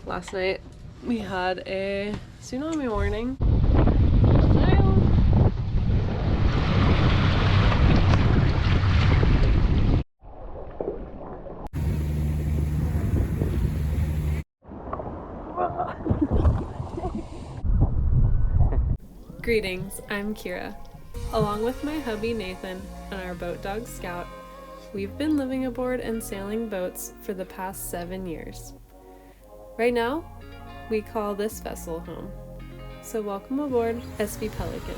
Last night we had a tsunami warning. Greetings, I'm Kira. Along with my hubby Nathan and our boat dog Scout, we've been living aboard and sailing boats for the past 7 years. Right now, we call this vessel home. So welcome aboard SV Pelican.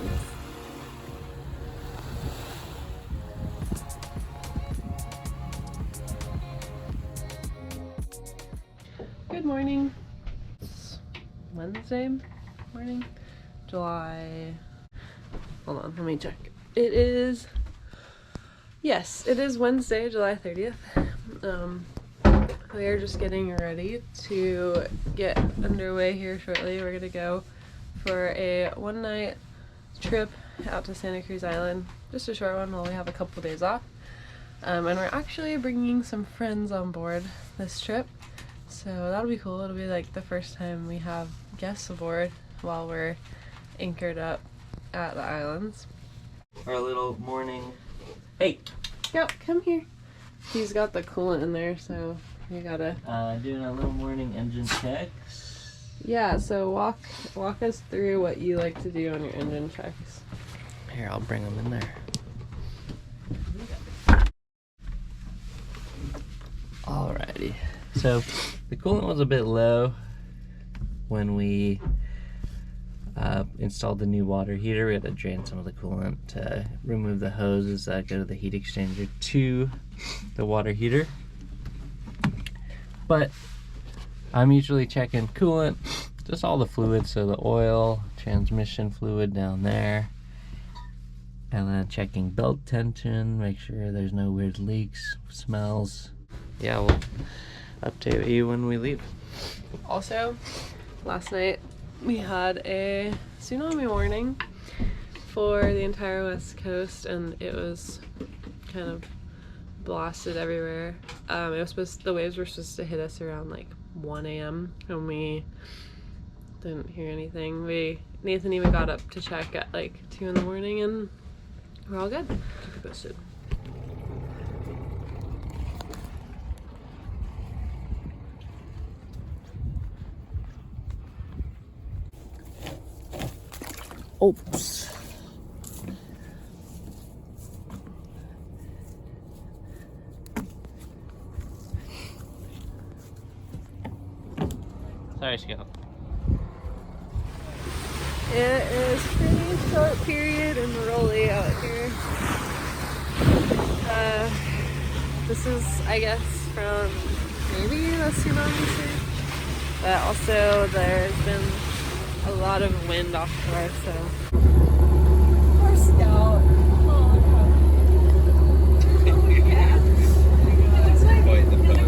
Good morning. It's Wednesday morning, July. Hold on, let me check. It is Wednesday, July 30th. We are just getting ready to get underway here shortly. We're gonna go for a one-night trip out to Santa Cruz Island. Just a short one while we have a couple days off. And we're actually bringing some friends on board this trip. So that'll be cool. It'll be like the first time we have guests aboard while we're anchored up at the islands. Our little morning. Hey! Yep, come here. He's got the coolant in there, so you gotta... Doing a little morning engine checks. Yeah, so walk us through what you like to do on your engine checks. Here, I'll bring them in there. Alrighty. So, the coolant was a bit low when we installed the new water heater. We had to drain some of the coolant to remove the hoses that go to the heat exchanger to the water heater. But I'm usually checking coolant, just all the fluids, so the oil, transmission fluid down there, and then checking belt tension, make sure there's no weird leaks, smells. Yeah, we'll update you when we leave. Also, last night we had a tsunami warning for the entire west coast, and it was kind of blasted everywhere. The waves were supposed to hit us around like 1 a.m. and we didn't hear anything. Nathan even got up to check at like 2 in the morning, and we're all good. Keep you posted. Oops. Sorry, Scout. It is pretty short period and rolly out here. This is, I guess, from maybe the tsunami surge, but also there's been a lot of wind offshore, so. Poor Scout. Oh, yeah. He looks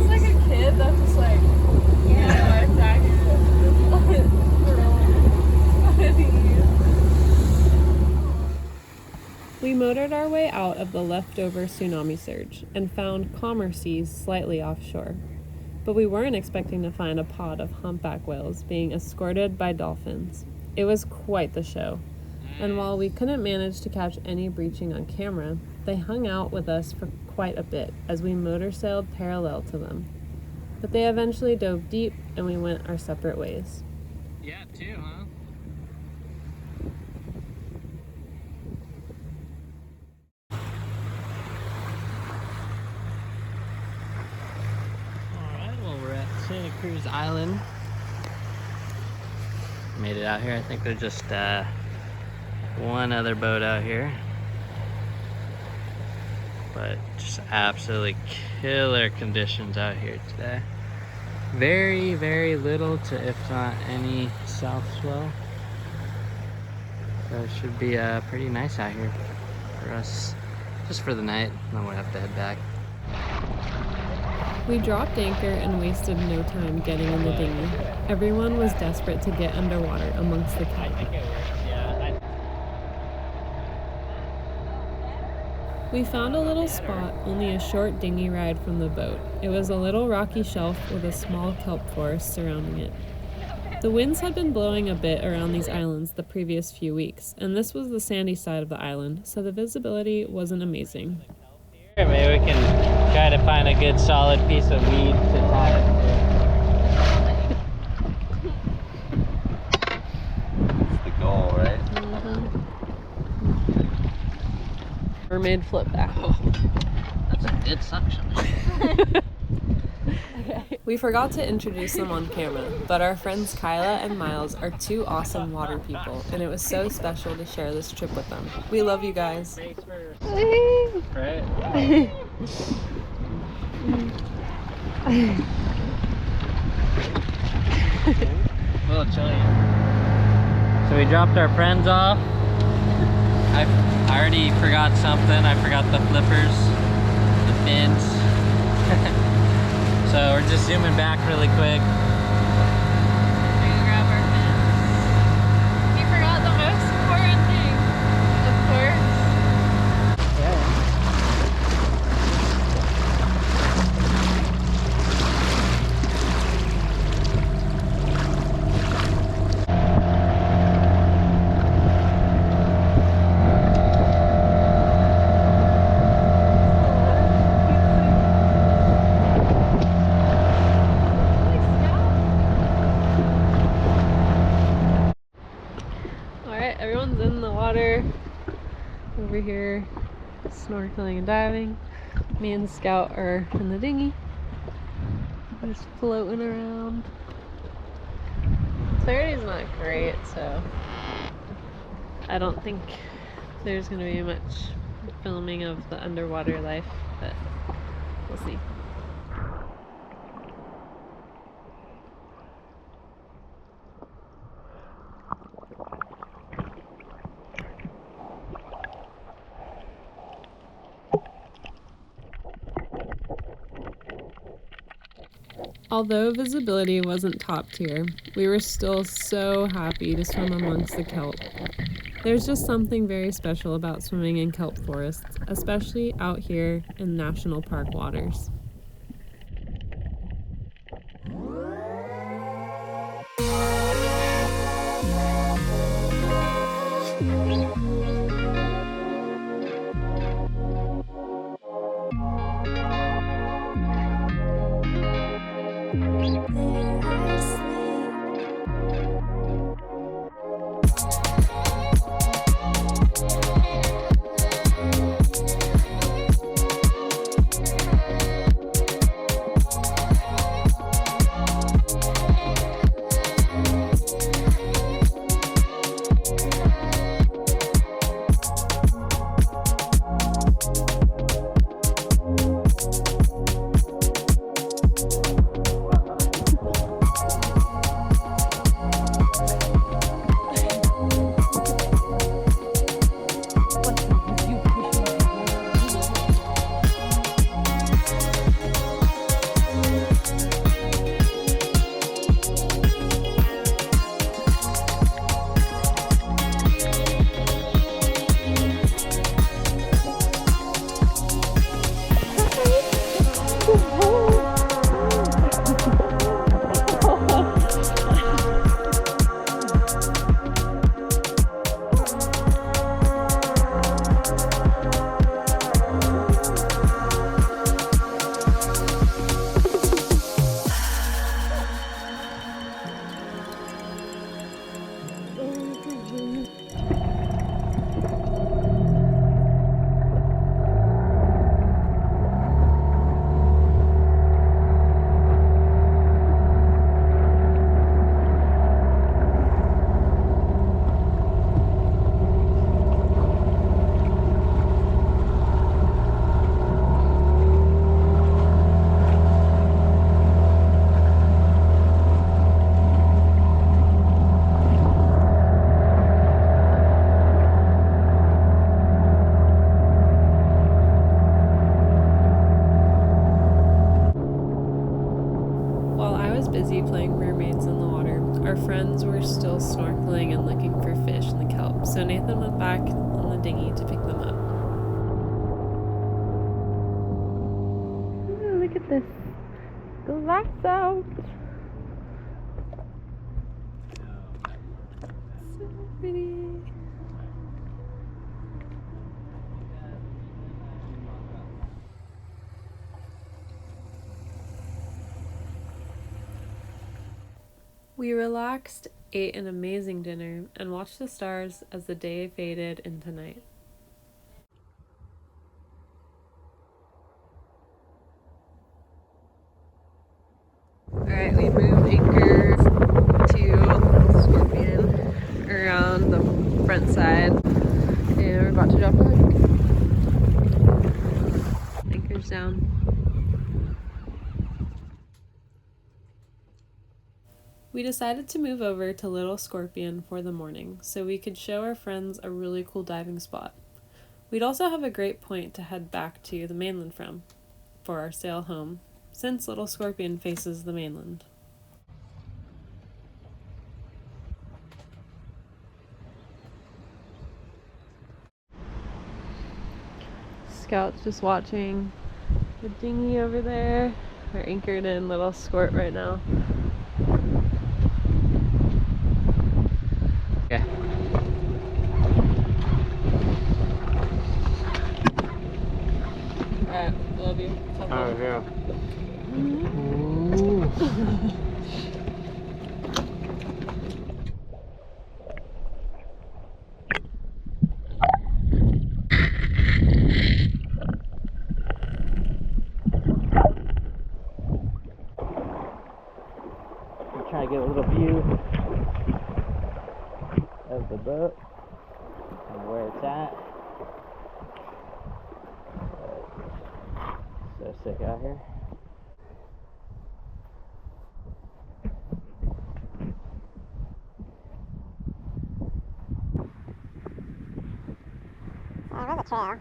like a kid that's just like, yeah, exactly. We motored our way out of the leftover tsunami surge and found calmer seas slightly offshore. But we weren't expecting to find a pod of humpback whales being escorted by dolphins. It was quite the show. And while we couldn't manage to catch any breaching on camera, they hung out with us for quite a bit as we motor sailed parallel to them. But they eventually dove deep and we went our separate ways. Yeah, 2, huh? Santa Cruz Island. Made it out here. I think there's just one other boat out here, but just absolutely killer conditions out here today. Very, very little to, if not any, south swell. So it should be pretty nice out here for us, just for the night, and then we'll have to head back. We dropped anchor and wasted no time getting in the dinghy. Everyone was desperate to get underwater amongst the kite. We found a little spot only a short dinghy ride from the boat. It was a little rocky shelf with a small kelp forest surrounding it. The winds had been blowing a bit around these islands the previous few weeks, and this was the sandy side of the island, so the visibility wasn't amazing. Maybe we can try to find a good solid piece of weed to tie it to. That's the goal, right? Mermaid flip back. Oh, that's a good suction. We forgot to introduce them on camera, but our friends Kyla and Miles are two awesome water people, and it was so special to share this trip with them. We love you guys. Right? A little chilly. So we dropped our friends off. I already forgot something. I forgot the flippers, the fins. So we're just zooming back really quick. We're gonna grab our fins. We forgot the most important thing, of course. Everyone's in the water over here, snorkeling and diving. Me and Scout are in the dinghy, just floating around. Clarity's not great, so I don't think there's gonna be much filming of the underwater life, but we'll see. Although visibility wasn't top tier, we were still so happy to swim amongst the kelp. There's just something very special about swimming in kelp forests, especially out here in national park waters. busy playing mermaids in the water. Our friends were still snorkeling and looking for fish in the kelp, so Nathan went back on the dinghy to pick them up. this glass out. So pretty. We relaxed, ate an amazing dinner, and watched the stars as the day faded into night. Alright, we moved anchor to Scorpion around the front side, and we're about to drop the hook. Anchor's down. We decided to move over to Little Scorpion for the morning so we could show our friends a really cool diving spot. We'd also have a great point to head back to the mainland from for our sail home, since Little Scorpion faces the mainland. Scout's just watching the dinghy over there. We're anchored in Little Squirt right now. Okay. Alright, love you. Oh, yeah. Try to get a little view of the boat and where it's at. So sick out here. There's a trail.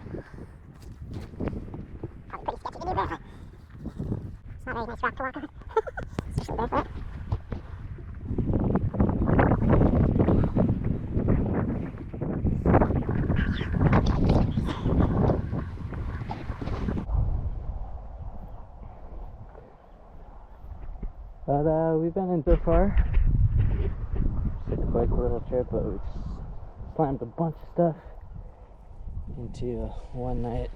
Probably pretty sketchy to do barefoot. It's not very nice rock to walk on, especially barefoot. But we've been in so far. It's a quick little trip, but we slammed a bunch of stuff into one night.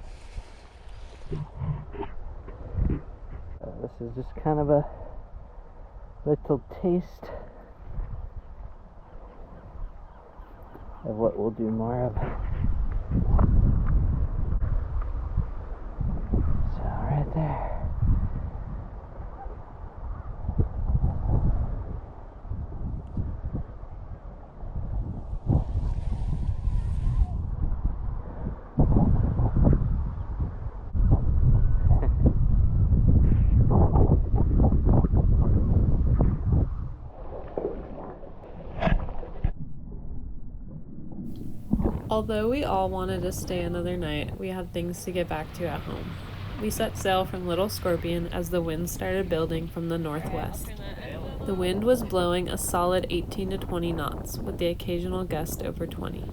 This is just kind of a little taste of what we'll do more of. So right there. Although we all wanted to stay another night, we had things to get back to at home. We set sail from Little Scorpion as the wind started building from the northwest. The wind was blowing a solid 18 to 20 knots, with the occasional gust over 20.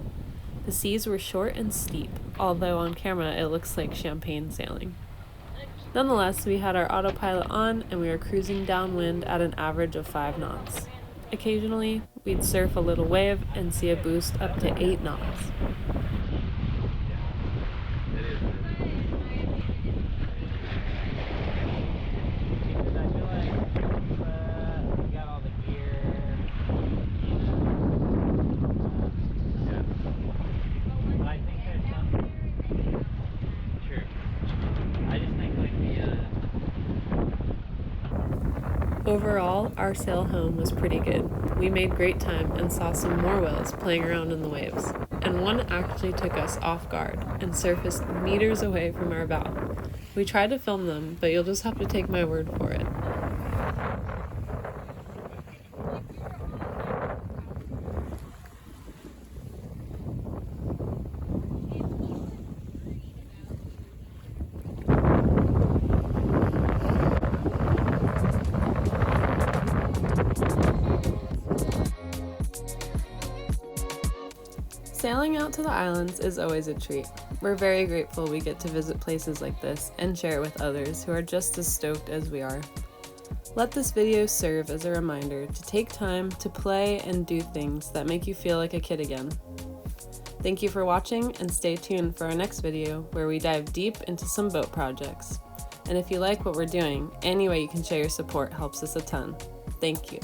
The seas were short and steep, although on camera it looks like champagne sailing. Nonetheless, we had our autopilot on and we were cruising downwind at an average of 5 knots. Occasionally, we'd surf a little wave and see a boost up to 8 knots. Overall, our sail home was pretty good. We made great time and saw some more whales playing around in the waves, and one actually took us off guard and surfaced meters away from our bow. We tried to film them, but you'll just have to take my word for it. Sailing out to the islands is always a treat. We're very grateful we get to visit places like this and share it with others who are just as stoked as we are. Let this video serve as a reminder to take time to play and do things that make you feel like a kid again. Thank you for watching, and stay tuned for our next video where we dive deep into some boat projects. And if you like what we're doing, any way you can show your support helps us a ton. Thank you.